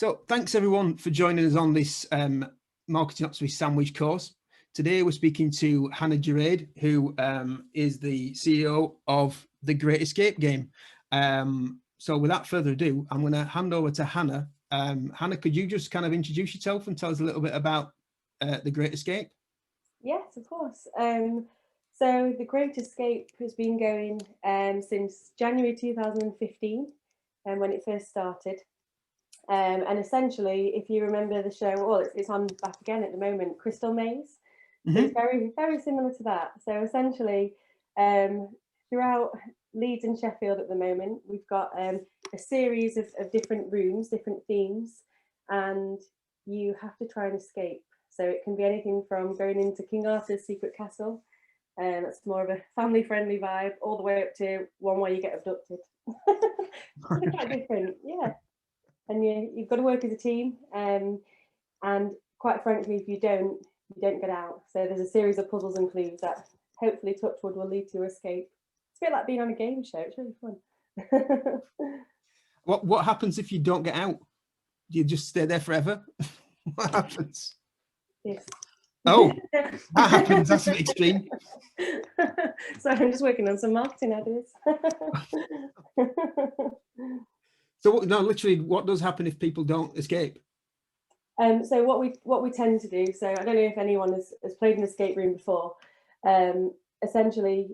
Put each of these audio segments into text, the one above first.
So thanks everyone for joining us on this Marketing Oxford sandwich course. Today we're speaking to Hannah Duraid, who is the CEO of the Great Escape game. So without further ado, I'm going to hand over to Hannah. Hannah, could you just kind of introduce yourself and tell us a little bit about the Great Escape? Yes, of course. So the Great Escape has been going since January 2015, when it first started. And essentially, if you remember the show, well, it's on back again at the moment, Crystal Maze. So it's very, very similar to that. So essentially, throughout Leeds and Sheffield at the moment, we've got a series of different rooms, different themes, and you have to try and escape. So it can be anything from going into King Arthur's secret castle, and that's more of a family-friendly vibe, all the way up to one where you get abducted. It's quite different, yeah. And you've got to work as a team, and quite frankly, if you don't get out. So there's a series of puzzles and clues that hopefully, touch wood, will lead to your escape. It's a bit like being on a game show. It's really fun. What happens if you don't get out? Do you just stay there forever? What happens? Yes. Oh, that happens. That's a bit extreme. So I'm just working on some marketing ideas. So no, literally, what does happen if people don't escape? So what we tend to do. So I don't know if anyone has played an escape room before. Essentially,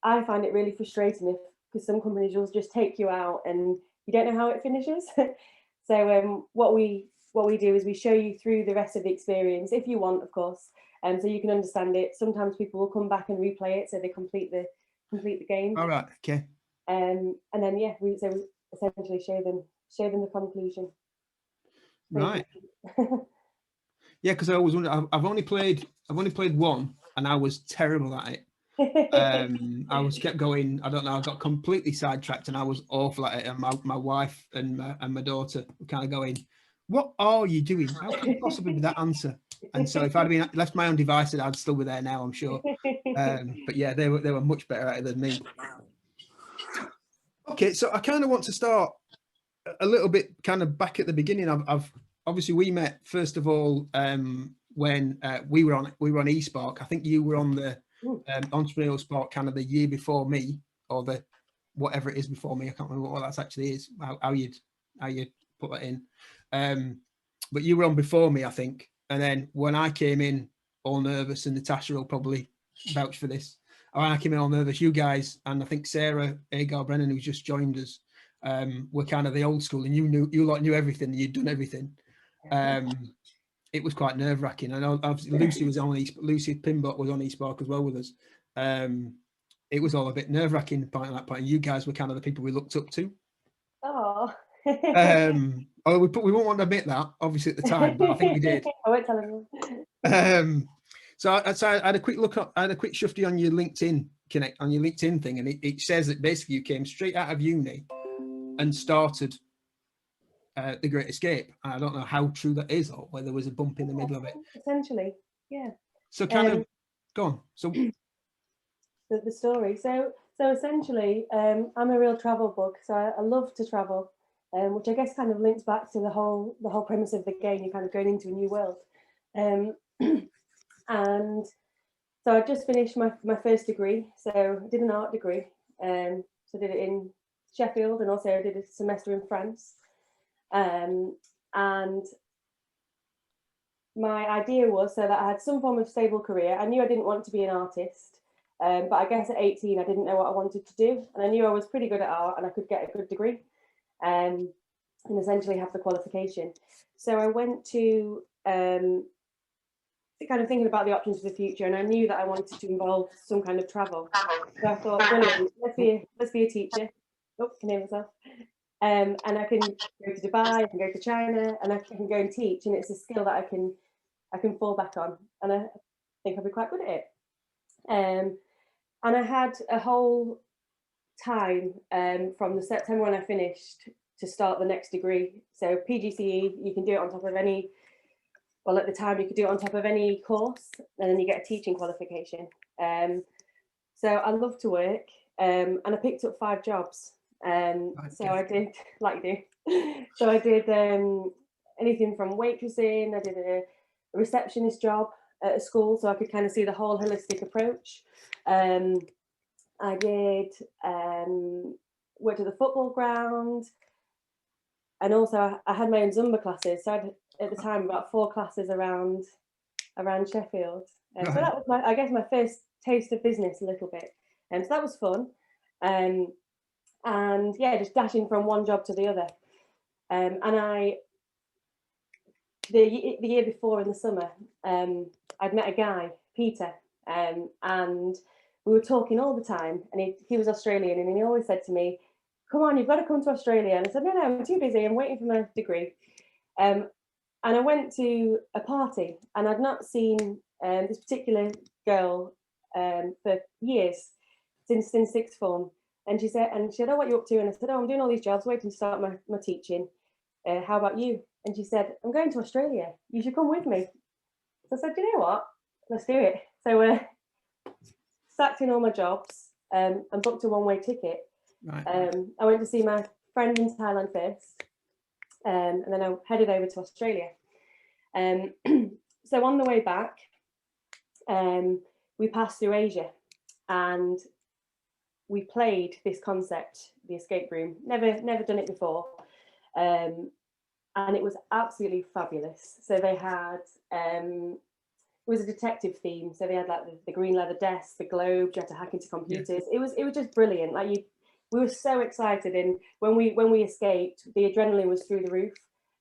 I find it really frustrating because some companies will just take you out and you don't know how it finishes. So what we do is we show you through the rest of the experience, if you want, of course, so you can understand it. Sometimes people will come back and replay it, so they complete the game. All right, okay. And then we essentially show them the conclusion. Right. Yeah, because I always wonder. I've only played one, and I was terrible at it. I was kept going. I don't know. I got completely sidetracked, and I was awful at it. And my wife and my daughter were kind of going, "What are you doing? How could you possibly be that answer?" And so, if I'd been left my own devices, I'd still be there now, I'm sure. But yeah, they were much better at it than me. Okay, so I kind of want to start a little bit kind of back at the beginning. I've obviously we met first of all when we were on eSpark. I think you were on the Entrepreneurial Spark kind of the year before me, or the whatever it is before me. I can't remember what that actually is. How you put that in. But you were on before me, I think. And then when I came in all nervous, and Natasha will probably vouch for this. When I came in all nervous, you guys, and I think Sarah Agar Brennan, who's just joined us, were kind of the old school, and you lot knew everything. You'd done everything. It was quite nerve wracking. I know obviously Lucy was on Lucy Pinbot was on eSpark as well with us. It was all a bit nerve wracking at that point. And you guys were kind of the people we looked up to. Oh. Although we won't want to admit that obviously at the time, but I think we did. I won't tell anyone. So I had a quick look up. I had a quick shufty on your LinkedIn thing, and it says that basically you came straight out of uni and started the Great Escape. I don't know how true that is, or whether there was a bump in the middle of it. Essentially, yeah. So kind of go on. So the story. So essentially, I'm a real travel bug. So I love to travel, which I guess kind of links back to the whole premise of the game. You're kind of going into a new world. And so I just finished my first degree. So I did an art degree. So I did it in Sheffield, and also I did a semester in France. And my idea was so that I had some form of stable career. I knew I didn't want to be an artist, but I guess at 18 I didn't know what I wanted to do, and I knew I was pretty good at art and I could get a good degree and essentially have the qualification. So I went to kind of thinking about the options for the future, and I knew that I wanted to involve some kind of travel. So I thought, brilliant, let's be a teacher. Oh, can hear myself. And I can go to Dubai, I can go to China, and I can go and teach, and it's a skill that I can fall back on, and I think I'll be quite good at it. And I had a whole time from the September when I finished to start the next degree. So PGCE, you can do it on top of any. Well, at the time, you could do it on top of any course, and then you get a teaching qualification. So I love to work, and I picked up 5 jobs. So I did, like you do. So I did anything from waitressing. I did a receptionist job at a school, so I could kind of see the whole holistic approach. I did worked at the football ground, and also I had my own Zumba classes. So I had, at the time, about 4 classes around Sheffield. So that was I guess my first taste of business a little bit. And so that was fun. And yeah, just dashing from one job to the other. And the year before in the summer, I'd met a guy, Peter, and we were talking all the time. And he was Australian, and he always said to me, "Come on, you've got to come to Australia." And I said, "No, I'm too busy. I'm waiting for my degree." And I went to a party, and I'd not seen this particular girl for years, since sixth form. And she said, "Oh, what are you up to?" And I said, "Oh, I'm doing all these jobs, waiting to start my teaching. How about you?" And she said, "I'm going to Australia. You should come with me." So I said, "You know what? Let's do it." So sacked in all my jobs and booked a one-way ticket. Right. I went to see my friend in Thailand first, and then I headed over to Australia. So on the way back, we passed through Asia, and we played this concept, the escape room. Never done it before, and it was absolutely fabulous. So they had it was a detective theme. So they had like the green leather desk, the globe. You had to hack into computers. Yeah. It was just brilliant. Like we were so excited, and when we escaped, the adrenaline was through the roof,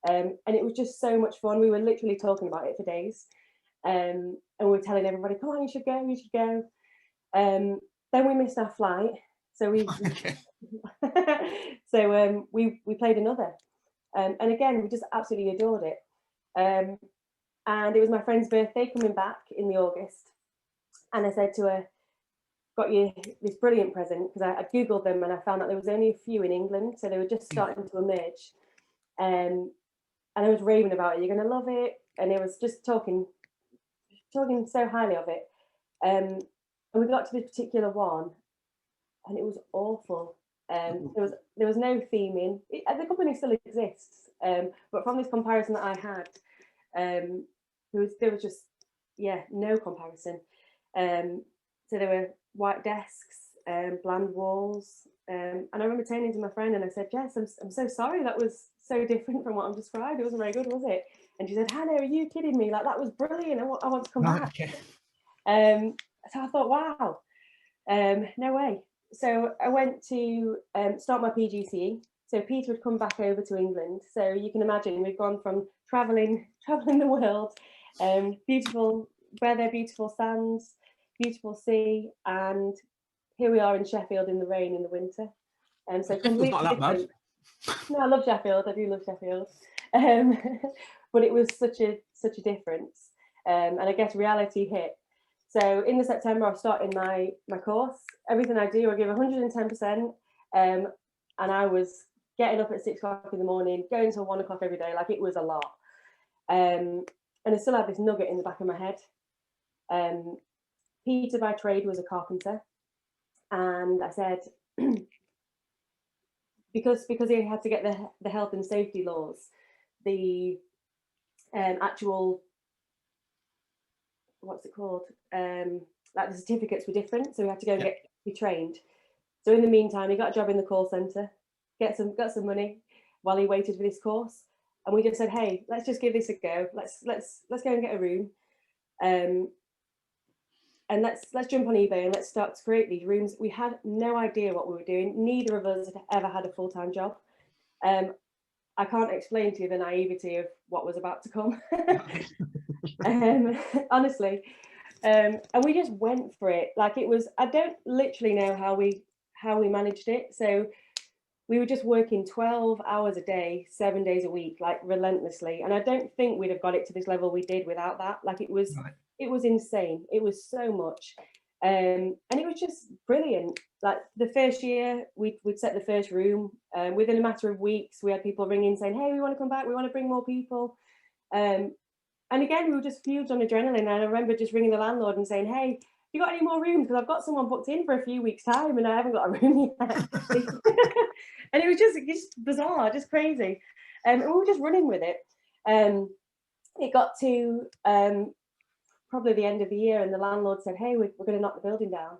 and it was just so much fun. We were literally talking about it for days, and we were telling everybody, "Come on, you should go, you should go." Then we missed our flight, so we we played another, and again we just absolutely adored it. And it was my friend's birthday coming back in the August, and I said to her, "Got you this brilliant present," because I googled them and I found that there was only a few in England, so they were just starting to emerge. And I was raving about it. "You're going to love it," and it was just talking so highly of it. And we got to this particular one, and it was awful. There was no theming. The company still exists, but from this comparison that I had, there was just no comparison. So there were white desks, bland walls, and I remember turning to my friend and I said, "Jess, I'm so sorry. That was so different from what I'm described. It wasn't very good, was it?" And she said, "Hannah, are you kidding me? Like that was brilliant. I want to come back." Okay. So I thought, wow, no way. So I went to start my PGCE. So Peter had come back over to England. So you can imagine we've gone from traveling the world, beautiful weather, beautiful sands, beautiful sea, and here we are in Sheffield in the rain in the winter. And so completely not that different. Bad. No, I love Sheffield. I do love Sheffield, but it was such a difference. And I guess reality hit. So in the September, I started my course. Everything I do, I give 110%. And I was getting up at 6 o'clock in the morning, going till 1 o'clock every day. Like it was a lot. And I still had this nugget in the back of my head. Peter by trade was a carpenter. And I said, because he had to get the health and safety laws, the actual, what's it called? Like the certificates were different, so we had to go and be trained. So in the meantime, he got a job in the call centre, got some money while he waited for this course, and we just said, "Hey, let's just give this a go. Let's go and get a room, and let's jump on eBay and let's start to create these rooms." We had no idea what we were doing. Neither of us had ever had a full-time job. I can't explain to you the naivety of what was about to come. Honestly. And we just went for it. Like it was, I don't literally know how we managed it. So we were just working 12 hours a day, 7 days a week, like relentlessly. And I don't think we'd have got it to this level we did without that. Like it was insane. It was so much. And it was just brilliant. Like the first year, we'd set the first room. Within a matter of weeks, we had people ringing saying, "Hey, we want to come back. We want to bring more people." And again, we were just fueled on adrenaline. And I remember just ringing the landlord and saying, "Hey, have you got any more rooms? Because I've got someone booked in for a few weeks' time and I haven't got a room yet." And it was just bizarre, just crazy. And we were just running with it. It got to probably the end of the year, and the landlord said, "Hey, we're going to knock the building down.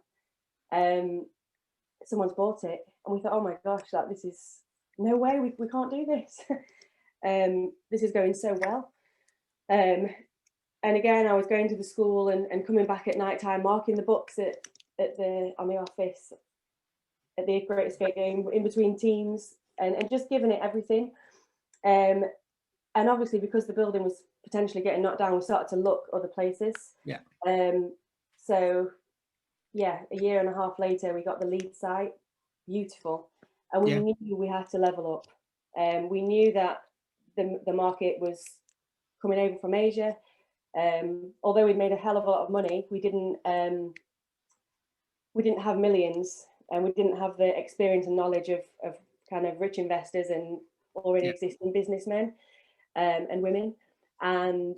Someone's bought it." And we thought, "Oh my gosh, this is no way. We can't do this. This is going so well." And again, I was going to the school and coming back at night time, marking the books on the office at the Great Escape game in between teams, and just giving it everything. And obviously, because the building was potentially getting knocked down, we started to look other places. Yeah. So yeah, a year and a half later, we got the Leeds site, beautiful, and we knew we had to level up. We knew that the market was coming over from Asia. Although we'd made a hell of a lot of money, we didn't have millions, and we didn't have the experience and knowledge of kind of rich investors and already existing businessmen and women. And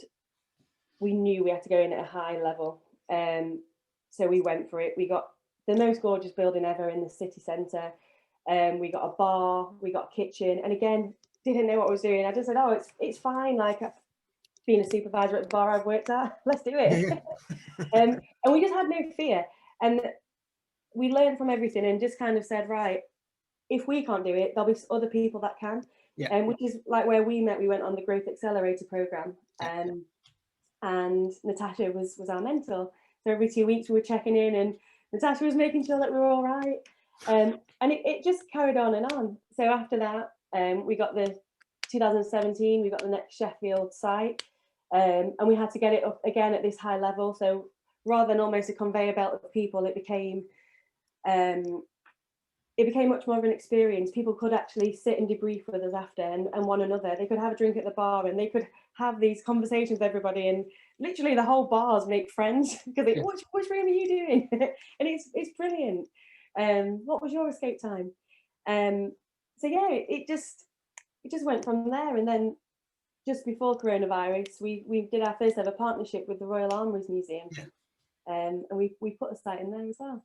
we knew we had to go in at a high level. So we went for it. We got the most gorgeous building ever in the city centre. We got a bar, we got a kitchen, and again, didn't know what I was doing. I just said, "Oh, it's fine. Like, being a supervisor at the bar I've worked at, let's do it." And we just had no fear, and we learned from everything, and just kind of said, right, if we can't do it, there'll be other people that can. Which is like where we met. We went on the Growth Accelerator program, and Natasha was our mentor. So every 2 weeks we were checking in, and Natasha was making sure that we were all right. And it just carried on and on. So after that, we got the 2017, we got the next Sheffield site, and we had to get it up again at this high level. So rather than almost a conveyor belt of people, it became much more of an experience. People could actually sit and debrief with us after, and one another. They could have a drink at the bar, and they could have these conversations with everybody, and literally the whole bars make friends because which room are you doing? And it's brilliant. What was your escape time? So yeah, it just went from there. And then just before coronavirus, we did our first ever partnership with the Royal Armouries Museum, and we put a site in there as well.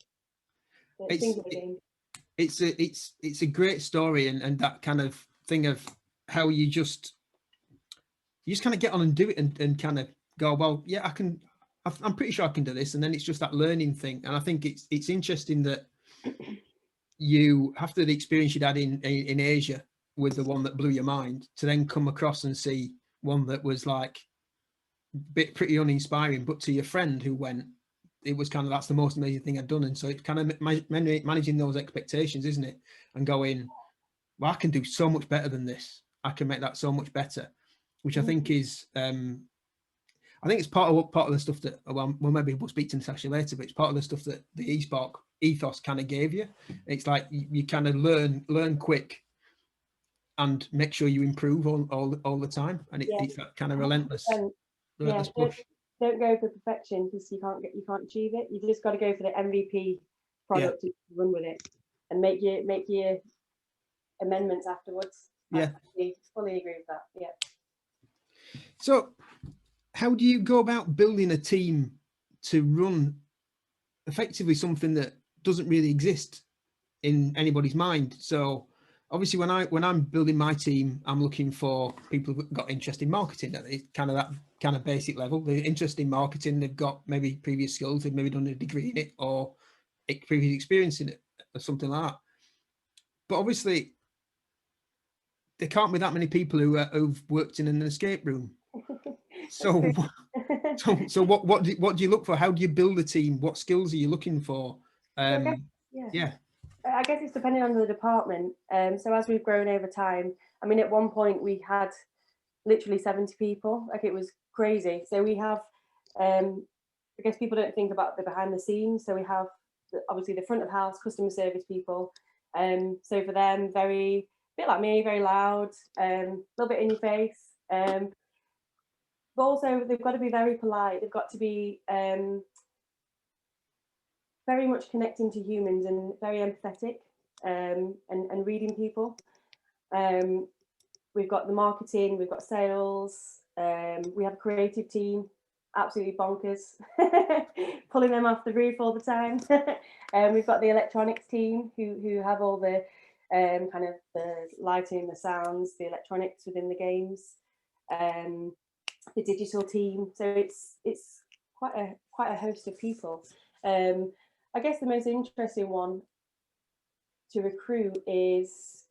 It's a great story, and that kind of thing of how you just kind of get on and do it, and kind of go, well, yeah, I'm pretty sure I can do this. And then it's just that learning thing. And I think it's interesting that you, after the experience you'd had in Asia with the one that blew your mind, to then come across and see one that was like pretty uninspiring, but to your friend who went, it was kind of, that's the most amazing thing I've done. And so it's kind of managing those expectations, isn't it? And going, well, I can do so much better than this. I can make that so much better, which I think is, I think it's part of the stuff that, well, maybe we'll speak to Natasha later, but it's part of the stuff that the eSpark ethos kind of gave you. It's like you kind of learn quick and make sure you improve all the time, and it's that kind of relentless push. Don't go for perfection, because you can't achieve it. You just got to go for the MVP product and run with it, and make your amendments afterwards. I fully agree with that. Yeah. So how do you go about building a team to run effectively something that doesn't really exist in anybody's mind? So obviously when I'm building my team, I'm looking for people who've got interest in marketing. It's kind of that kind of basic level. They're interested in marketing. They've got maybe previous skills. They've maybe done a degree in it or previous experience in it or something like that. But obviously there can't be that many people who've worked in an escape room. So what do you look for? How do you build a team? What skills are you looking for? I guess it's depending on the department. So as we've grown over time, I mean, at one point we had literally 70 people. Like, it was crazy. So we have, I guess people don't think about the behind the scenes. So we have obviously the front of house customer service people. So for them, a bit like me, very loud, a little bit in your face. But also they've got to be very polite. They've got to be very much connecting to humans and very empathetic, and reading people. We've got the marketing, we've got sales, we have a creative team, absolutely bonkers, pulling them off the roof all the time. We've got the electronics team who have all the kind of the lighting, the sounds, the electronics within the games. the digital team. So it's quite a host of people. I guess the most interesting one to recruit is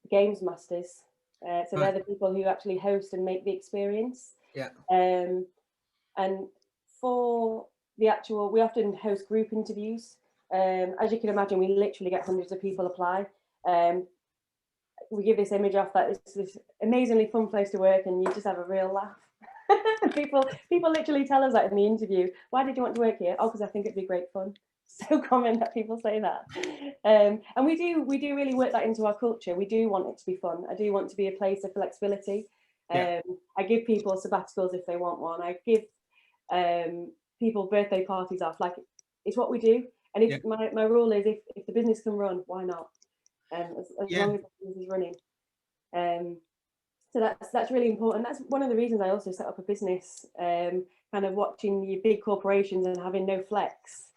games masters. So they're the people who actually host and make the experience. Yeah. And for the actual, we often host group interviews. As you can imagine, we literally get hundreds of people apply. We give this image off that it's this amazingly fun place to work, and you just have a real laugh. people literally tell us that in the interview. Why did you want to work here? Oh, because I think it'd be great fun. So common that people say that. And we do really work that into our culture. We do want it to be fun. I do want to be a place of flexibility. I give people sabbaticals if they want one. I give people birthday parties off. Like, it's what we do. And if my rule is, if the business can run, why not? As long as the business is running. So that's really important. That's one of the reasons I also set up a business, kind of watching your big corporations and having no flex.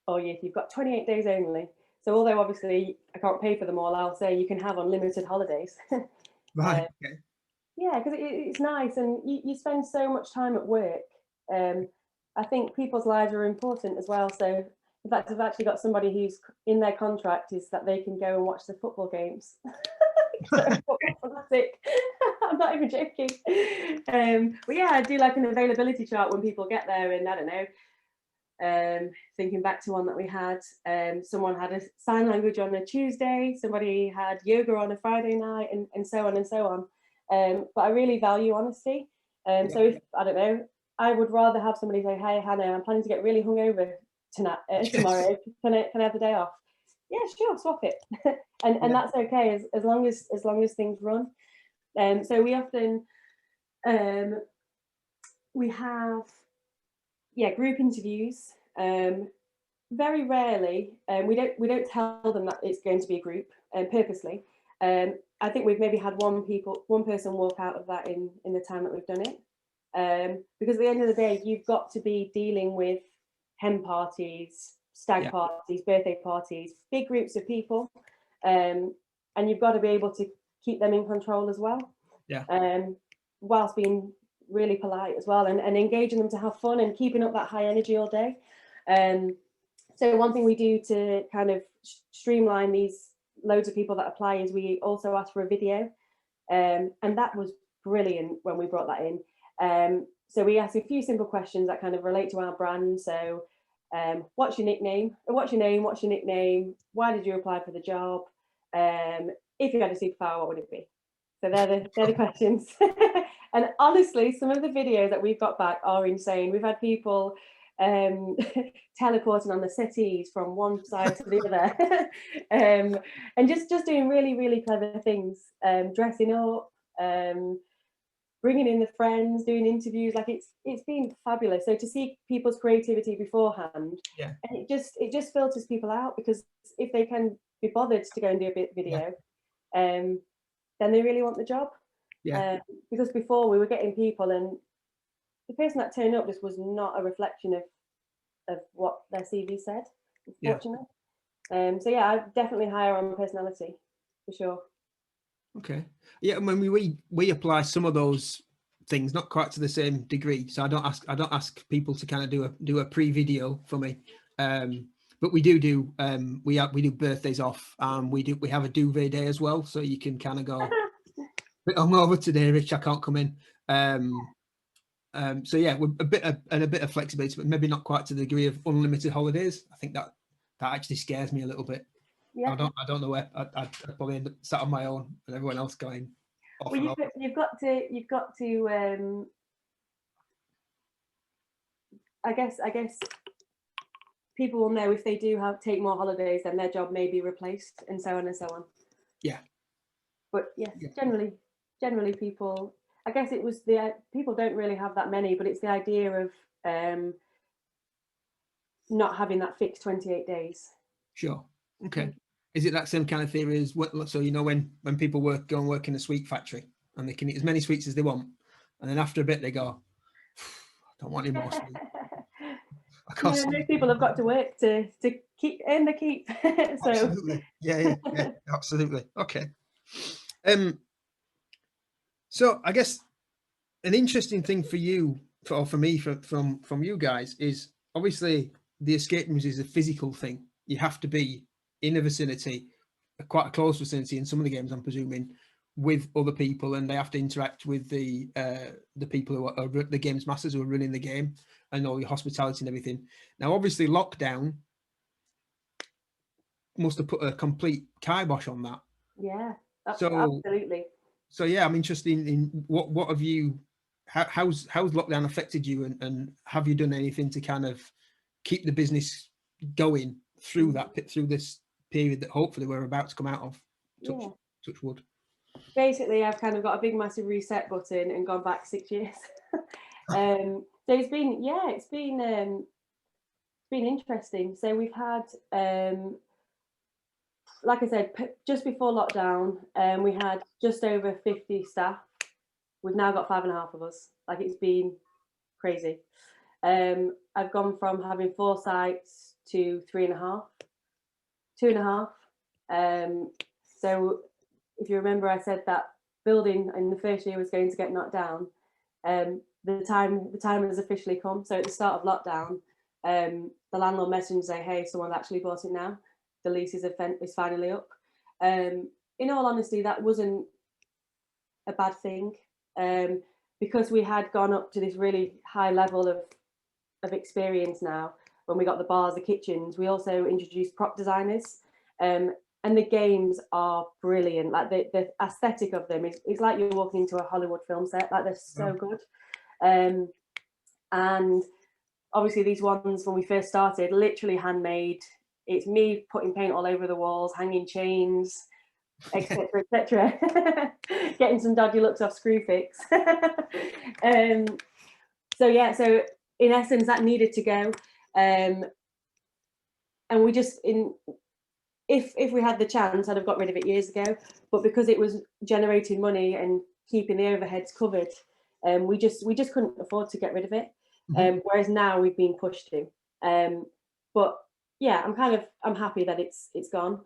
Or you've got 28 days only. So although obviously I can't pay for them all, I'll say you can have unlimited holidays. Right. Yeah, because it's nice, and you spend so much time at work. I think people's lives are important as well. So in fact, I've actually got somebody who's in their contract is that they can go and watch the football games. So fantastic. I'm not even joking. But yeah, I do like an availability chart when people get there, and I don't know, thinking back to one that we had, someone had a sign language on a Tuesday, somebody had yoga on a Friday night, and so on and so on. But I really value honesty. So if, I don't know, I would rather have somebody say, hey, Hannah, I'm planning to get really hungover tomorrow. Can I have the day off? Yeah, sure, swap it. and that's okay as long as things run. So we often we have group interviews. Very rarely, we don't tell them that it's going to be a group purposely. I think we've maybe had one person walk out of that in the time that we've done it. Because at the end of the day, you've got to be dealing with hen parties, stag parties, birthday parties, big groups of people, and you've got to be able to keep them in control as well. Whilst being really polite as well, and engaging them to have fun and keeping up that high energy all day. So one thing we do to kind of streamline these loads of people that apply is we also ask for a video, and that was brilliant when we brought that in. So we ask a few simple questions that kind of relate to our brand. So what's your nickname? What's your name? What's your nickname? Why did you apply for the job? If you had a superpower, what would it be? So they're the questions. And honestly, some of the videos that we've got back are insane. We've had people teleporting on the settees from one side to the other, and just doing really, really clever things, dressing up, bringing in the friends, doing interviews. Like it's been fabulous. So to see people's creativity beforehand, and it just filters people out, because if they can be bothered to go and do a bit video, then they really want the job. Because before we were getting people, and the person that turned up just was not a reflection of what their CV said, unfortunately. So yeah, I definitely hire on personality for sure. Okay. Yeah, when we apply some of those things, not quite to the same degree. So I don't ask people to kind of do a pre-video for me. But we do we do birthdays off. We have a duvet day as well, so you can kind of go, I'm over today, Rich, I can't come in. So yeah, we're a bit of flexibility, but maybe not quite to the degree of unlimited holidays. I think that actually scares me a little bit. I don't know where I'd probably end up sat on my own and everyone else going off. Well, you've got to I guess people will know if they do take more holidays, then their job may be replaced, and so on and so on. But yes, generally people, I guess it was people don't really have that many, but it's the idea of not having that fixed 28 days. Sure. Okay. Is it that same kind of theory as what? So when people go and work in a sweet factory, and they can eat as many sweets as they want, and then after a bit they go, I don't want any more sweets. Most people have got to work to earn the keep. So absolutely. Yeah, absolutely. Okay. So I guess an interesting thing for you, for me, from you guys, is obviously the escape rooms is a physical thing. You have to be in a vicinity, quite a close vicinity in some of the games, I'm presuming, with other people, and they have to interact with the people who are the games masters who are running the game, and all your hospitality and everything. Now, obviously, lockdown must have put a complete kibosh on that. Yeah, So, absolutely. so yeah, I'm interested in what have you, how's lockdown affected you, and have you done anything to kind of keep the business going through through this period that hopefully we're about to come out of? Touch wood. Basically, I've kind of got a big massive reset button and gone back 6 years. So it's been, it's been interesting. So we've had, like I said, just before lockdown, we had just over 50 staff. We've now got 5.5 of us. Like, it's been crazy. I've gone from having 4 sites to 3.5, 2.5. So if you remember, I said that building in the first year was going to get knocked down. The time has officially come. So at the start of lockdown, the landlord messaged and say, "Hey, someone's actually bought it now. The lease is finally up." In all honesty, that wasn't a bad thing, because we had gone up to this really high level of experience now. When we got the bars, the kitchens, we also introduced prop designers, and the games are brilliant. Like, the aesthetic of them it's like you're walking into a Hollywood film set. Like, they're so good. And obviously these ones, when we first started, literally handmade. It's me putting paint all over the walls, hanging chains, etc., etc. Getting some dodgy looks off Screwfix. So in essence, that needed to go. And we just, if we had the chance, I'd have got rid of it years ago. But because it was generating money and keeping the overheads covered, we just couldn't afford to get rid of it. Whereas now we've been pushed to. But yeah, I'm happy that it's gone.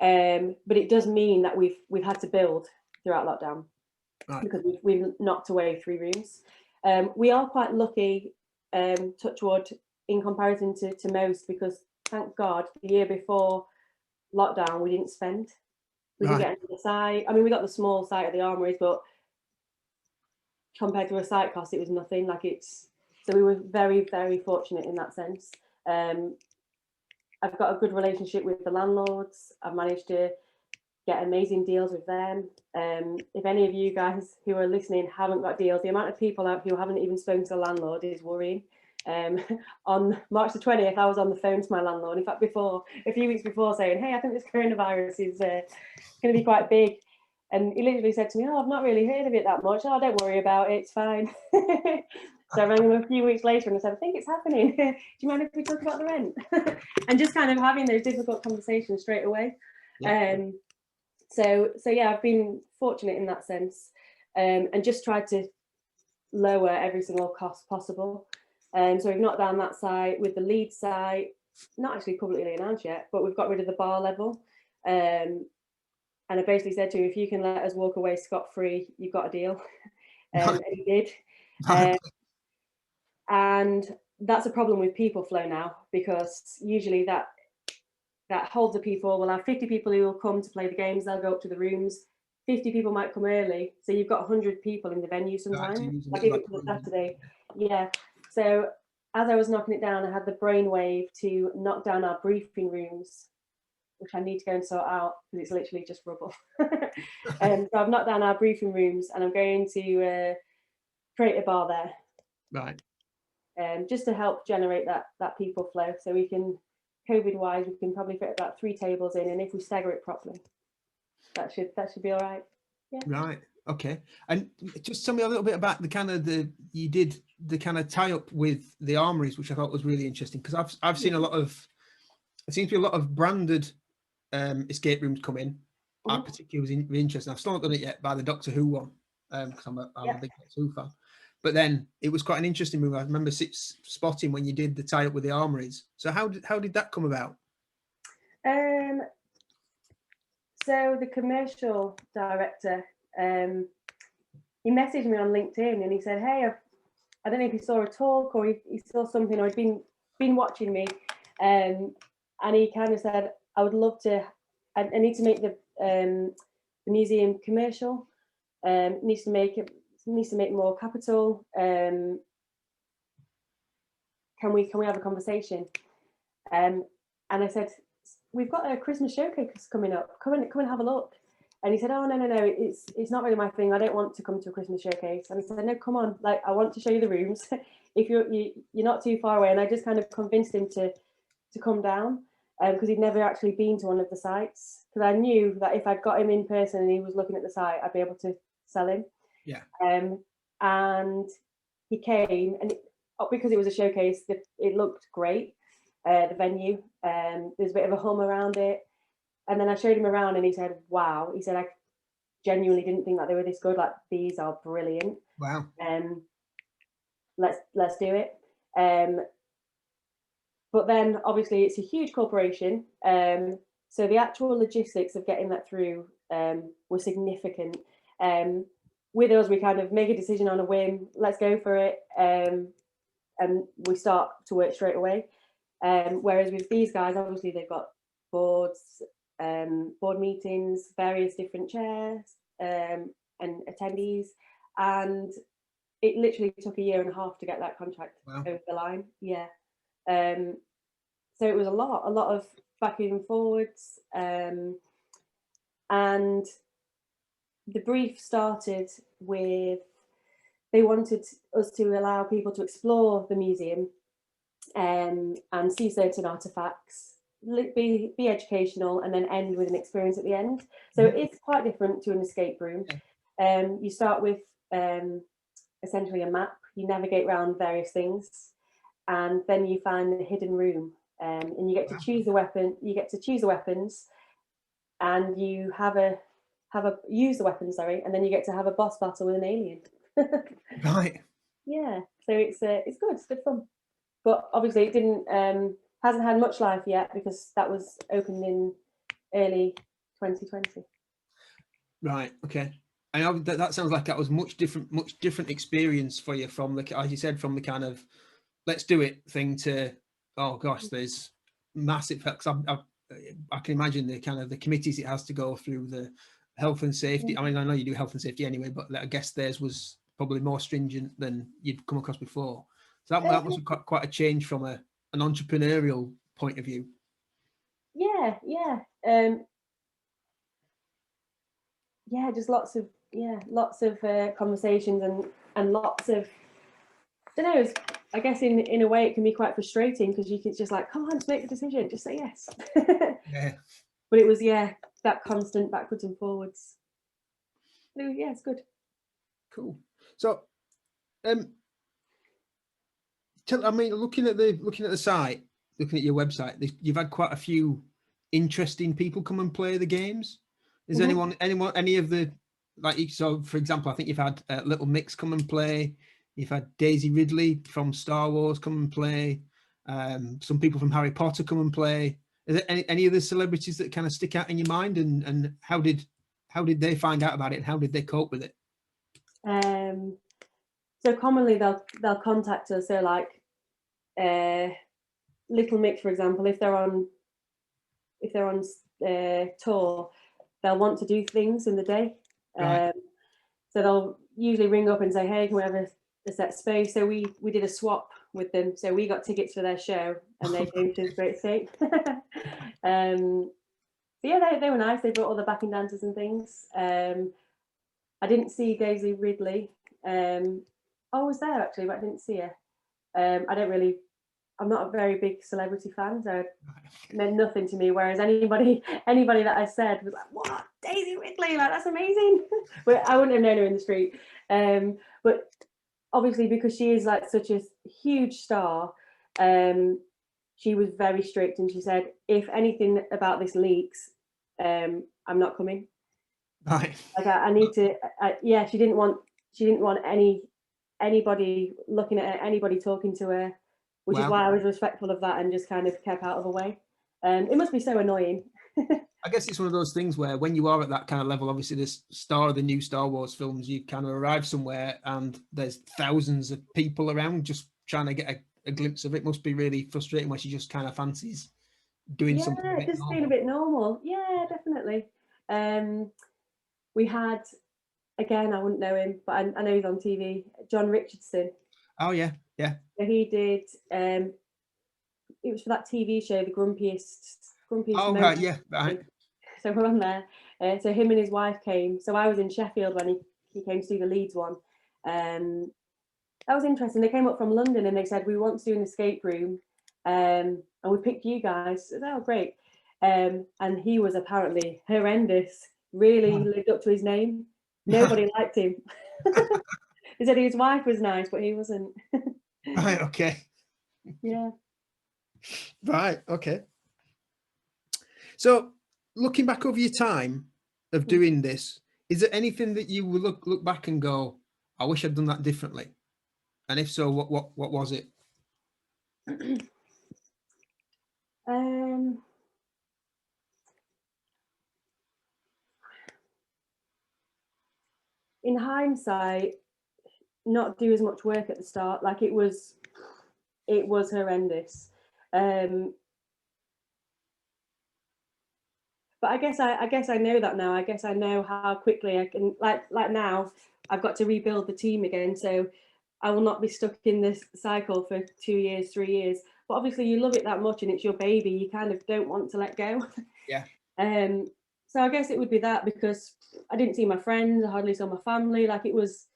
But it does mean that we've had to build throughout lockdown, because we've knocked away 3 rooms. We are quite lucky, touch wood, in comparison to most, because thank God the year before lockdown we didn't spend. We didn't get another site. I mean, we got the small site at the Armouries, but compared to a site cost, it was nothing. So we were very, very fortunate in that sense. I've got a good relationship with the landlords. I've managed to get amazing deals with them. If any of you guys who are listening haven't got deals, the amount of people out who haven't even spoken to the landlord is worrying. On March the 20th, I was on the phone to my landlord. In fact, a few weeks before, saying, "Hey, I think this coronavirus is going to be quite big." And he literally said to me, "Oh, I've not really heard of it that much. Oh, don't worry about it. It's fine." So I rang him a few weeks later and I said, "I think it's happening. Do you mind if we talk about the rent?" And just kind of having those difficult conversations straight away. So yeah, I've been fortunate in that sense, and just tried to lower every single cost possible. So we've knocked down that site. With the Leeds site, not actually publicly announced yet, but we've got rid of the bar level. And I basically said to him, "If you can let us walk away scot-free, you've got a deal." And he did. And that's a problem with people flow now, because usually that holds the people. We'll have 50 people who will come to play the games. They'll go up to the rooms. 50 people might come early, so you've got 100 people in the venue sometimes. Like, even for the Saturday. Yeah. So as I was knocking it down, I had the brainwave to knock down our briefing rooms, which I need to go and sort out, because it's literally just rubble. So I've knocked down our briefing rooms, and I'm going to create a bar there. Right. Just to help generate that people flow, so we can, COVID-wise, we can probably fit about 3 tables in, and if we stagger it properly, that should be all right. Yeah. Right. Okay. And just tell me a little bit about you did the kind of tie up with the Armouries, which I thought was really interesting, because I've seen it seems to be a lot of branded escape rooms come in. I particularly was interested. I've still not done it yet, by the Doctor Who one, because I'm a big Doctor Who fan. But then it was quite an interesting move. I remember spotting when you did the tie up with the Armouries. So how did that come about? So the commercial director, he messaged me on LinkedIn and he said, hey, I don't know if he saw a talk or he saw something, or he'd been watching me, and he kind of said, I would love to, I need to make the museum commercial, needs to make more capital, can we have a conversation? And I said, we've got a Christmas showcase coming up, come and have a look. And he said, oh, no, it's not really my thing. I don't want to come to a Christmas showcase. And I said, no, come on, like, I want to show you the rooms. If you're not too far away. And I just kind of convinced him to come down, because he'd never actually been to one of the sites. Because I knew that if I'd got him in person and he was looking at the site, I'd be able to sell him. Yeah. And he came, and because it was a showcase, it looked great, the venue. There's a bit of a hum around it. And then I showed him around and he said, wow. He said, I genuinely didn't think that they were this good. Like, these are brilliant. Wow. Let's do it. But then obviously it's a huge corporation. So the actual logistics of getting that through were significant. With us, we kind of make a decision on a whim, let's go for it. And we start to work straight away. Whereas with these guys, obviously they've got boards, board meetings, various different chairs, and attendees, and it literally took 1.5 years to get that contract over the line. Yeah. So it was a lot of backing and forwards, and the brief started with, they wanted us to allow people to explore the museum and see certain artifacts, be educational, and then end with an experience at the end. So it's quite different to an escape room. You start with essentially a map, you navigate around various things, and then you find the hidden room, and you get to choose the weapon. You get to choose the weapons, and you use the weapons, sorry, and then you get to have a boss battle with an alien. Right. Yeah, so it's good. It's good fun. But obviously it hasn't had much life yet, because that was opened in early 2020. Right. Okay. And that sounds like that was much different experience for you, from the, as you said, from the kind of let's do it thing to, oh gosh, there's massive, because I can imagine the kind of the committees it has to go through, the health and safety. I mean, I know you do health and safety anyway, but I guess theirs was probably more stringent than you'd come across before. So that was quite a change from an entrepreneurial point of view. Yeah. Just lots of conversations and lots of, I don't know, I guess in a way it can be quite frustrating, because you can just like, come on, just make the decision, just say yes. Yeah. But it was that constant backwards and forwards. So, yeah, it's good. Cool. So I mean, looking at the site, looking at your website, you've had quite a few interesting people come and play the games. Is any of the, like, so for example, I think you've had Little Mix come and play. You've had Daisy Ridley from Star Wars come and play. Some people from Harry Potter come and play. Is there any of the celebrities that kind of stick out in your mind, and how did they find out about it, and how did they cope with it? So commonly they'll contact us. So like Little Mix, for example, if they're on tour, they'll want to do things in the day. Right. So they'll usually ring up and say, hey, can we have a set space? So we did a swap with them. So we got tickets for their show and they came to Great Escape. So yeah, they were nice. They brought all the backing dancers and things. I didn't see Daisy Ridley. I was there actually, but I didn't see her. I'm not a very big celebrity fan, so it meant nothing to me. Whereas anybody that I said was like, what, Daisy Ridley, like, that's amazing. But I wouldn't have known her in the street. But obviously, because she is like such a huge star, she was very strict, and she said, if anything about this leaks, I'm not coming. Right. Like I need to. She didn't want anybody looking at her, anybody talking to her, which is why I was respectful of that and just kind of kept out of the way. It must be so annoying. I guess it's one of those things where when you are at that kind of level, obviously this star of the new Star Wars films, you kind of arrive somewhere and there's thousands of people around just trying to get a glimpse of it. Must be really frustrating when she just kind of fancies doing something a Yeah, bit just being a normal. bit normal. Yeah, definitely. We had, again, I wouldn't know him, but I know he's on TV, John Richardson. Oh yeah, yeah. So he did, it was for that TV show, The Grumpiest Oh right, Moment. yeah, right. So we're on there. So him and his wife came. So I was in Sheffield when he came to do the Leeds one. That was interesting. They came up from London and they said, we want to do an escape room. And we picked you guys. So, oh, great. And he was apparently horrendous, really lived up to his name. Nobody liked him. They said his wife was nice, but he wasn't. Right, okay. Yeah. Right, okay. So looking back over your time of doing this, is there anything that you will look back and go, I wish I'd done that differently? And if so, what was it? In hindsight, not do as much work at the start. Like it was horrendous. But I guess I know that now. I guess I know how quickly I can, like now I've got to rebuild the team again. So I will not be stuck in this cycle for 2 years, 3 years. But obviously you love it that much and it's your baby, you kind of don't want to let go. Yeah. So I guess it would be that, because I didn't see my friends, I hardly saw my family. Like it was,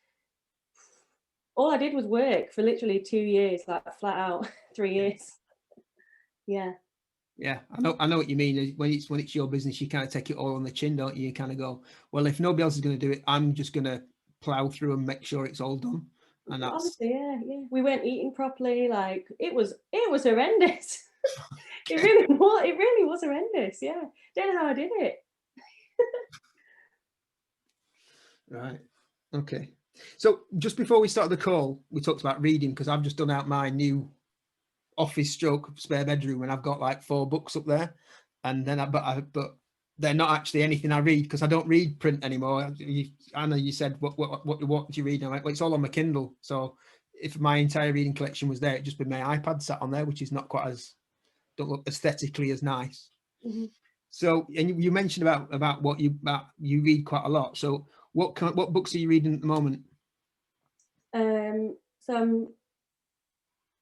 all I did was work for literally 2 years, like flat out. 3 years. Yeah. Yeah, I know what you mean. When it's your business, you kind of take it all on the chin, don't you? You kind of go, well, if nobody else is going to do it, I'm just going to plow through and make sure it's all done. And that's Honestly, yeah. We weren't eating properly. Like it was horrendous. It really was horrendous. Yeah. Don't know how I did it. right. Okay. So just before we started the call, we talked about reading, because I've just done out my new office stroke spare bedroom and I've got like 4 books up there, and then but they're not actually anything I read, because I don't read print anymore. Anna, you said what do you read? And I'm like, well, it's all on my Kindle. So if my entire reading collection was there, it'd just be my iPad sat on there, which is not quite as, don't look aesthetically as nice. Mm-hmm. So, and you mentioned about what you read quite a lot. So what books are you reading at the moment? So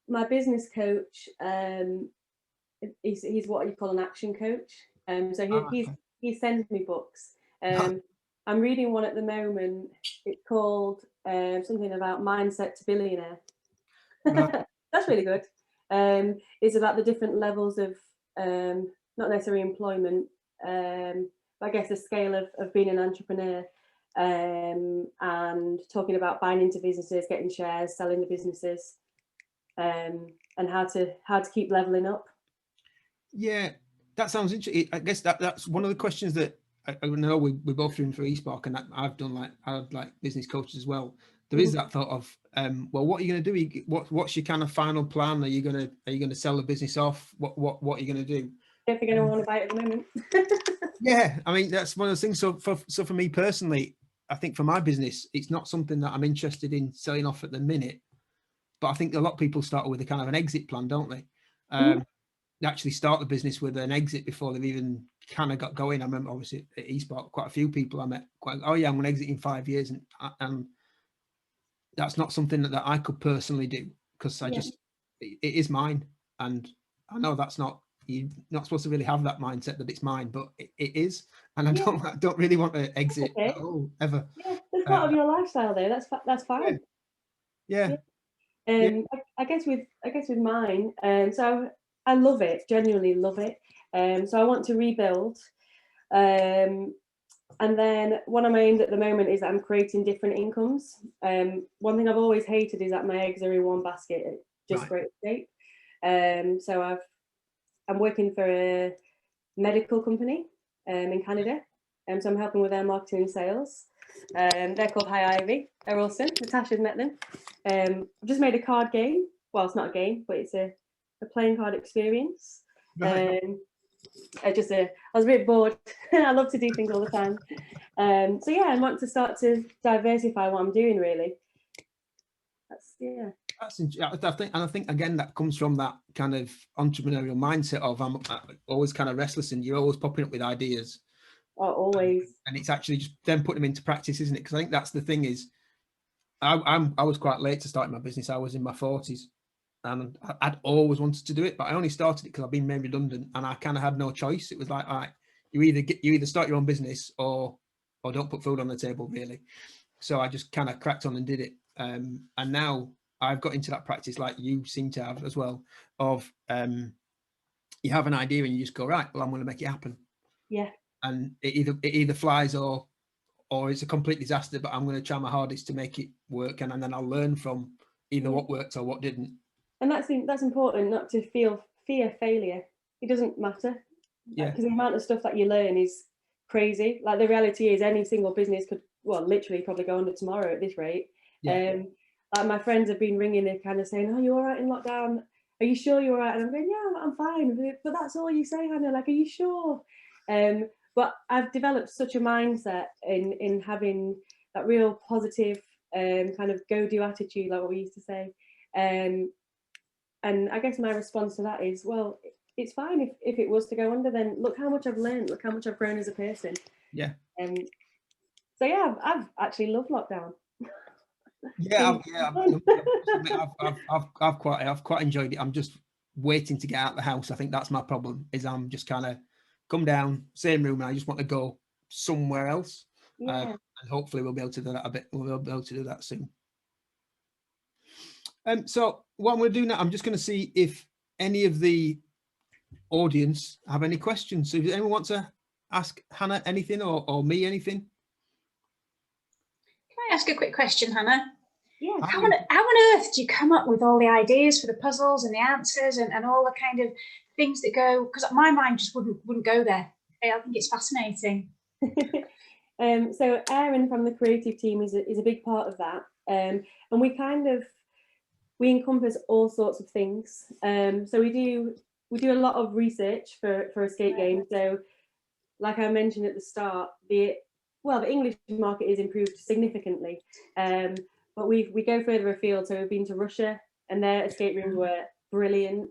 my business coach, he's what you call an action coach. So he sends me books. I'm reading one at the moment. It's called something about mindset to billionaire. That's really good. It's about the different levels of not necessarily employment, but I guess the scale of being an entrepreneur, and talking about buying into businesses, getting shares, selling the businesses, and how to keep leveling up. Yeah, that sounds interesting. I guess that's one of the questions that I know we both doing for eSpark, and I've like business coaches as well. There is that thought of, well, what are you going to do? What's your kind of final plan? Are you going to sell the business off? What are you going to do? I don't think anyone want to buy it at the moment. Yeah, I mean, that's one of those things. So for me personally, I think for my business, it's not something that I'm interested in selling off at the minute. But I think a lot of people start with a kind of an exit plan, don't they? They actually start the business with an exit before they've even kind of got going. I remember obviously at eSpark, quite a few people I met oh yeah, I'm going to exit in 5 years. And that's not something that I could personally do, because it is mine. And I know you're not supposed to really have that mindset that it's mine, but it is. And I don't really want to exit at all, ever. Yeah, that's part of your lifestyle though. That's fine. Yeah. I guess with mine, so I love it, genuinely love it. So I want to rebuild. And then what I'm aimed at the moment is that I'm creating different incomes. One thing I've always hated is that my eggs are in one basket at just great escape. So I'm working for a medical company in Canada. So I'm helping with their marketing and sales. They're called Hi Ivy. They're awesome. Natasha's met them. I've just made a card game. Well, it's not a game, but it's a playing card experience. Right. I was a bit bored. I love to do things all the time. So yeah, I want to start to diversify what I'm doing, really. I think again that comes from that kind of entrepreneurial mindset of I'm always kind of restless, and you're always popping up with ideas. Oh, always. And it's actually just then putting them into practice, isn't it? Because I think that's the thing is, I was quite late to starting my business. I was in my 40s, and I'd always wanted to do it, but I only started it because I've been made redundant, and I kind of had no choice. It was like, all right, you either start your own business or don't put food on the table, really. So I just kind of cracked on and did it. And now I've got into that practice, like you seem to have as well, of you have an idea and you just go, right, well, I'm going to make it happen. Yeah. And it either flies or it's a complete disaster, but I'm going to try my hardest to make it work, and then I'll learn from either what worked or what didn't. And that's important, not to fear failure. It doesn't matter, because the amount of stuff that you learn is crazy. Like, the reality is any single business could, well, literally probably go under tomorrow at this rate. Like, my friends have been ringing and kind of saying, "Oh, you all right in lockdown? Are you sure you're all right?" And I'm going, "Yeah, I'm fine." But that's all you say, Hannah. Like, are you sure? But I've developed such a mindset in having that real positive kind of go-do attitude, like what we used to say. And I guess my response to that is, well, it's fine if it was to go under, then look how much I've learned, look how much I've grown as a person. Yeah. So yeah, I've actually loved lockdown. I've quite enjoyed it. I'm just waiting to get out of the house. I think that's my problem, is I'm just kind of come down, same room, and I just want to go somewhere else. And hopefully we'll be able to do that a bit. We'll be able to do that soon. So what I'm going to do now, I'm just going to see if any of the audience have any questions. So if anyone wants to ask Hannah anything or me anything. Can I ask a quick question, Hannah? Yeah. How on earth do you come up with all the ideas for the puzzles and the answers and all the kind of things that go? Because my mind just wouldn't go there. I think it's fascinating. So Erin from the creative team is a big part of that, and we encompass all sorts of things. So we do a lot of research for escape games. So, like I mentioned at the start, the English market is improved significantly, but we go further afield. So we've been to Russia, and their escape rooms were brilliant.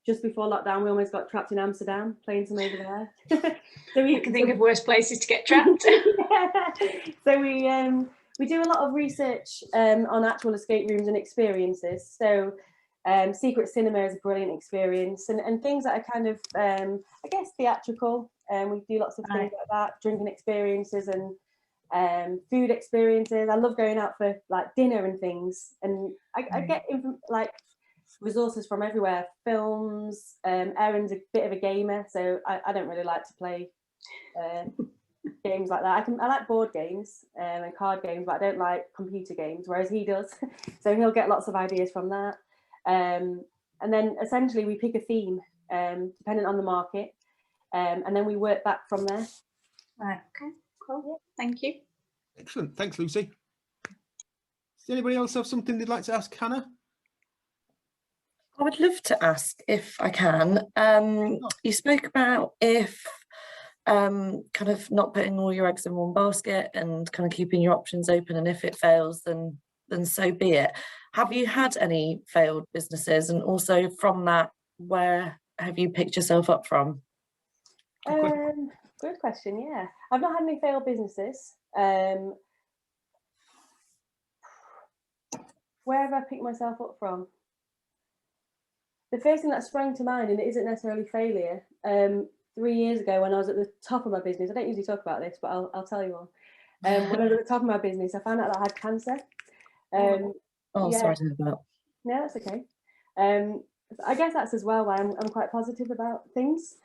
Just before lockdown, we almost got trapped in Amsterdam playing some over there. So I can think of worse places to get trapped. So we do a lot of research on actual escape rooms and experiences. So Secret Cinema is a brilliant experience, and things that are kind of, I guess, theatrical. We do lots of things like that, drinking experiences and food experiences. I love going out for like dinner and things, and I get like resources from everywhere. Films. Erin's a bit of a gamer, so I don't really like to play games like that. I like board games and card games, but I don't like computer games, whereas he does. So he'll get lots of ideas from that. And then essentially we pick a theme dependent on the market, and then we work back from there. Right. Okay. Cool. Thank you. Excellent. Thanks, Lucy. Does anybody else have something they'd like to ask Hannah? I would love to ask, if I can. You spoke about if kind of not putting all your eggs in one basket and kind of keeping your options open, and if it fails, then so be it. Have you had any failed businesses, and also from that, where have you picked yourself up from? Good question. Yeah, I've not had any failed businesses. Where have I picked myself up from? The first thing that sprang to mind, and it isn't necessarily failure, 3 years ago when I was at the top of my business, I don't usually talk about this, but I'll tell you all. When I was at the top of my business, I found out that I had cancer. Sorry to hear that. No, that's okay. I guess that's as well why I'm quite positive about things.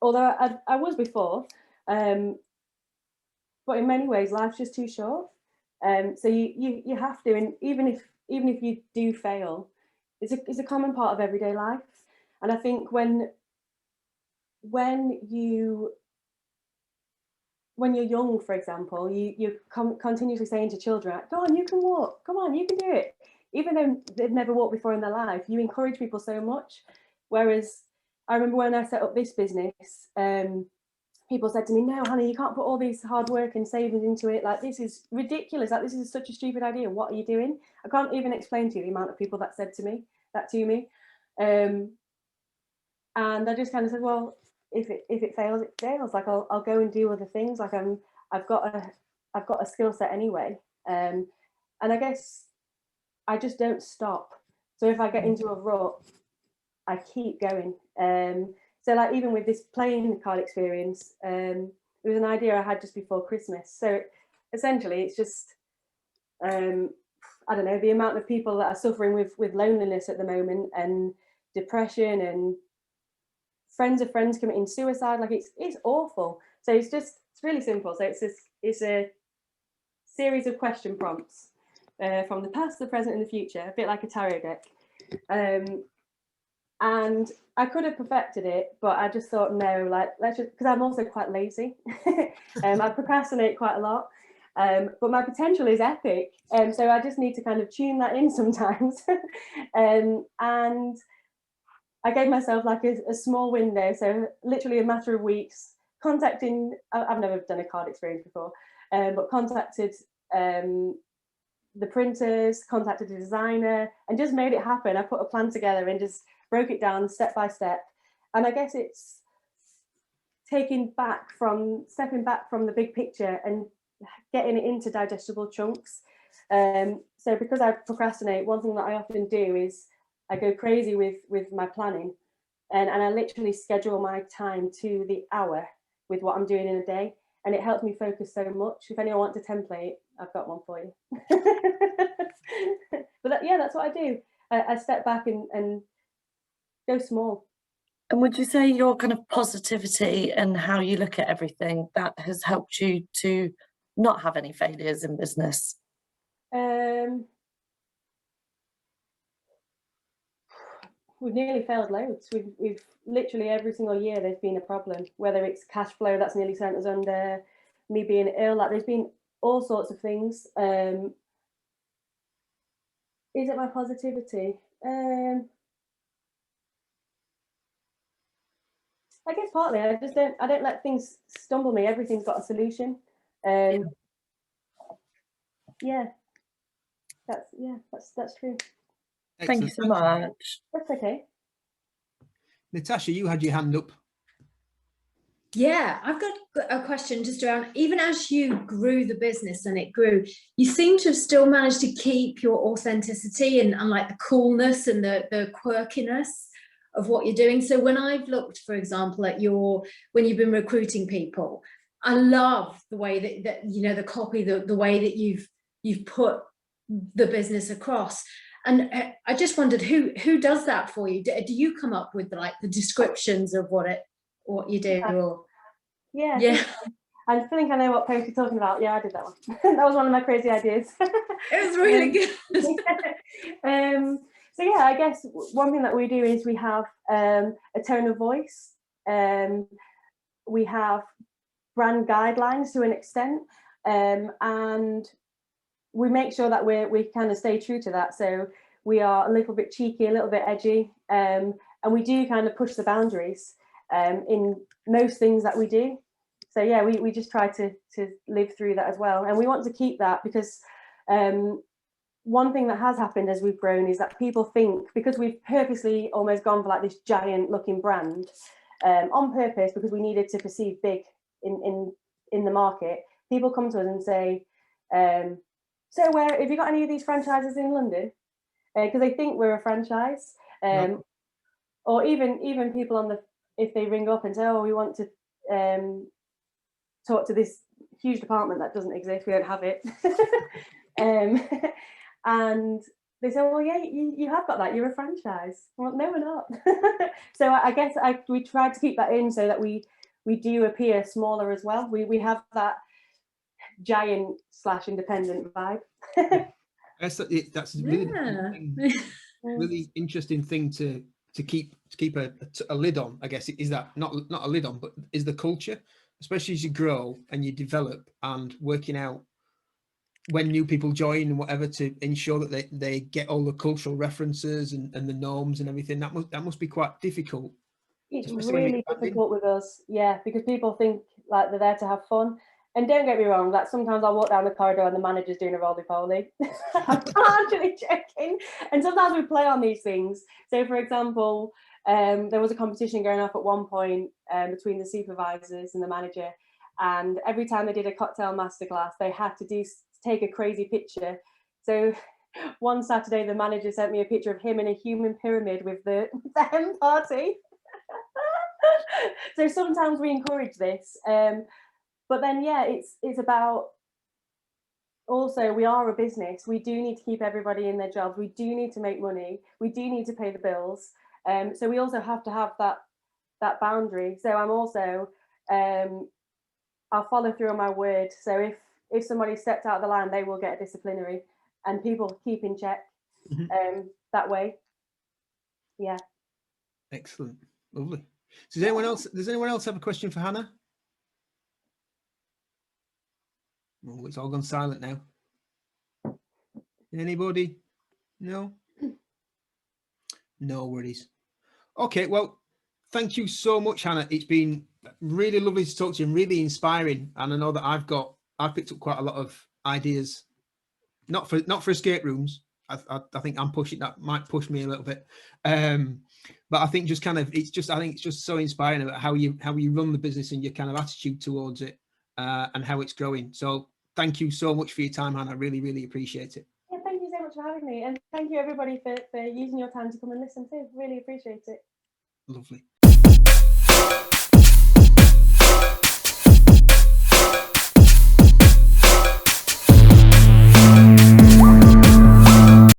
Although I was before, but in many ways, life's just too short. So you have to, and even if you do fail, it's a common part of everyday life. And I think when you're young, for example, you're continuously saying to children, "Go on, you can walk. Come on, you can do it." Even though they've never walked before in their life, you encourage people so much. Whereas I remember when I set up this business, people said to me, no, Hannah, you can't put all this hard work and savings into it. Like, this is ridiculous. Like, this is such a stupid idea. What are you doing? I can't even explain to you the amount of people that said to me, that to me. And I just kind of said, well, if it fails, it fails. Like, I'll go and do other things. Like, I've got a skill set anyway. And I guess I just don't stop. So if I get into a rut, I keep going. So like, even with this playing card experience, it was an idea I had just before Christmas. So essentially it's just, I don't know, the amount of people that are suffering with loneliness at the moment, and depression, and friends of friends committing suicide. Like, it's awful. So it's really simple. So it's a series of question prompts from the past, the present, and the future, a bit like a tarot deck. And I could have perfected it, but I just thought, no, like, let's just, because I'm also quite lazy. I procrastinate quite a lot, but my potential is epic. So I just need to kind of tune that in sometimes. And I gave myself like a small window, so literally a matter of weeks, contacting, I've never done a card experience before, but contacted the printers, contacted a designer, and just made it happen. I put a plan together and just broke it down step by step. And I guess it's stepping back from the big picture and getting it into digestible chunks. So because I procrastinate, one thing that I often do is I go crazy with my planning, and I literally schedule my time to the hour with what I'm doing in a day, and it helps me focus so much. If anyone wants a template, I've got one for you. But that's what I do. I step back and go small. And would you say your kind of positivity and how you look at everything, that has helped you to not have any failures in business? We've nearly failed loads. We've literally every single year there's been a problem, whether it's cash flow that's nearly sent us under, me being ill, like, there's been all sorts of things. Is it my positivity? I guess partly. I don't let things stumble me. Everything's got a solution. Yeah, that's true. Excellent. Thank you so much. That's okay. Natasha, you had your hand up. Yeah, I've got a question just around, even as you grew the business and it grew, you seem to have still managed to keep your authenticity and like the coolness and the quirkiness of what you're doing. So when I've looked, for example, at when you've been recruiting people, I love the way that you know, the copy, the way that you've put the business across. And I just wondered who does that for you? Do you come up with like the descriptions of what you do? Or yeah. I think I know what post you're talking about. Yeah, I did that one. That was one of my crazy ideas. It was really good. So yeah, I guess one thing that we do is we have a tone of voice. We have brand guidelines to an extent, and we make sure that we kind of stay true to that. So we are a little bit cheeky, a little bit edgy, and we do kind of push the boundaries in most things that we do. So yeah, we just try to live through that as well, and we want to keep that, because one thing that has happened as we've grown is that people think, because we've purposely almost gone for like this giant looking brand on purpose, because we needed to perceive big in the market, people come to us and say, so where have you got any of these franchises in London? Because they think we're a franchise. Right. Or even people if they ring up and say, oh, we want to talk to this huge department that doesn't exist, we don't have it. And they say, well, yeah, you have got that, you're a franchise. Well, no, we're not. So I guess we tried to keep that in so that we do appear smaller as well. We have that giant / independent vibe. That's really interesting thing to keep a lid on, I guess. Is that not a lid on, but is the culture, especially as you grow and you develop and working out when new people join and whatever, to ensure that they get all the cultural references and the norms and everything. That must be quite difficult. It's Especially when you're really expanding. difficult with us, yeah, because people think like they're there to have fun. And don't get me wrong, like sometimes I'll walk down the corridor and the manager's doing a roly-poly. I'm actually joking. And sometimes we play on these things. So for example, there was a competition going off at one point between the supervisors and the manager. And every time they did a cocktail masterclass, they had to take a crazy picture. So one Saturday, the manager sent me a picture of him in a human pyramid with the hen party. So sometimes we encourage this, but then yeah, it's about, also we are a business, we do need to keep everybody in their jobs, we do need to make money, we do need to pay the bills, so we also have to have that boundary. So I'm also I'll follow through on my word. So if somebody stepped out of the line, they will get a disciplinary, and people keep in check that way. Yeah. Excellent. Lovely. So does anyone else have a question for Hannah? Oh, it's all gone silent now. Anybody? No? No worries. Okay, well, thank you so much, Hannah. It's been really lovely to talk to you and really inspiring. And I know that I've picked up quite a lot of ideas, not for escape rooms. I think I'm pushing, that might push me a little bit. But I think I think it's just so inspiring about how you run the business and your kind of attitude towards it, and how it's growing. So thank you so much for your time, Hannah. I really, really appreciate it. Yeah, thank you so much for having me, and thank you everybody for using your time to come and listen too. Really appreciate it. Lovely.